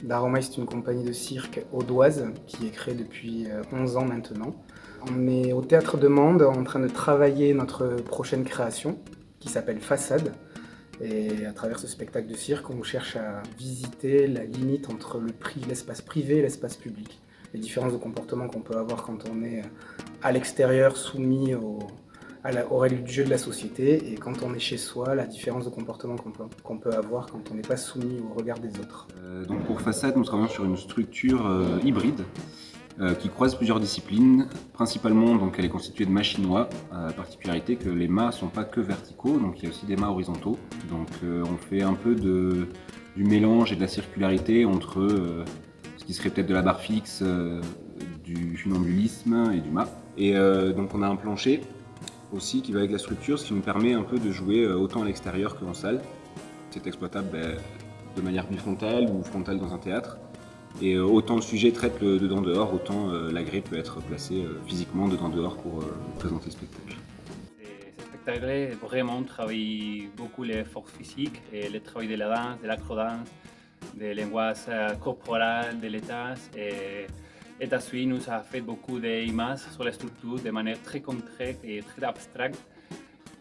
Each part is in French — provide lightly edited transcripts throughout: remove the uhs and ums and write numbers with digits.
Daroma, c'est une compagnie de cirque audoise qui est créée depuis 11 ans maintenant. On est au Théâtre de Mende en train de travailler notre prochaine création qui s'appelle Façade. Et à travers ce spectacle de cirque, on cherche à visiter la limite entre l'espace privé et l'espace public. Les différences de comportement qu'on peut avoir quand on est à l'extérieur soumis aux règles du jeu de la société et quand on est chez soi, la différence de comportement qu'on peut avoir quand on n'est pas soumis au regard des autres. Donc pour Façade, nous travaillons sur une structure hybride qui croise plusieurs disciplines. Principalement, donc, elle est constituée de mâts chinois, à la particularité que les mâts ne sont pas que verticaux, donc il y a aussi des mâts horizontaux. Donc on fait un peu du mélange et de la circularité entre ce qui serait peut-être de la barre fixe, du funambulisme et du mât. Et donc on a un plancher aussi qui va avec la structure, ce qui nous permet un peu de jouer autant à l'extérieur qu'en salle. C'est exploitable de manière bifrontale ou frontale dans un théâtre. Et autant le sujet traite le dedans-dehors, autant la grille peut être placée physiquement dedans-dehors pour présenter le spectacle. Ce spectacle vraiment travaille beaucoup les forces physiques et le travail de la danse, de l'acrodance, de l'angoisse corporelle, de l'état. Et Tasui nous a fait beaucoup d'images sur la structure de manière très concrète et très abstraite.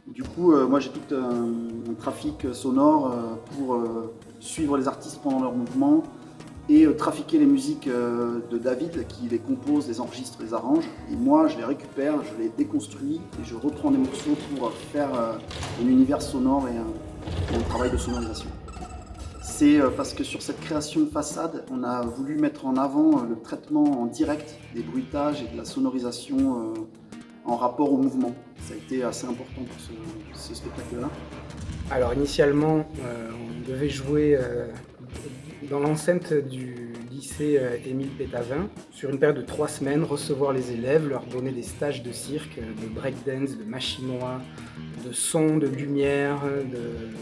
Du coup, moi j'ai tout un trafic sonore pour suivre les artistes pendant leur mouvement et trafiquer les musiques de David qui les compose, les enregistre, les arrange. Et moi je les récupère, je les déconstruis et je reprends des morceaux pour faire un univers sonore et un travail de sonorisation. C'est parce que sur cette création de façade, on a voulu mettre en avant le traitement en direct des bruitages et de la sonorisation en rapport au mouvement. Ça a été assez important pour ce spectacle-là. Alors initialement, on devait jouer dans l'enceinte du lycée Émile Pétavin sur une période de 3 semaines, recevoir les élèves, leur donner des stages de cirque, de breakdance, de machinois, de son, de lumière,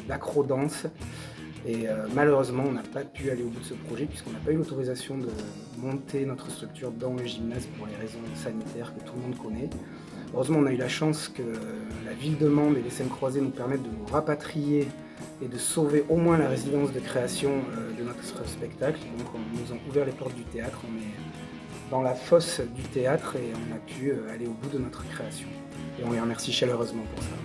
d'acrodance. Et malheureusement, on n'a pas pu aller au bout de ce projet puisqu'on n'a pas eu l'autorisation de monter notre structure dans le gymnase pour les raisons sanitaires que tout le monde connaît. Heureusement, on a eu la chance que la ville de Mende et les Scènes Croisées nous permettent de nous rapatrier et de sauver au moins la résidence de création de notre spectacle. Donc on nous a ouvert les portes du théâtre, on est dans la fosse du théâtre et on a pu aller au bout de notre création. Et on les remercie chaleureusement pour ça.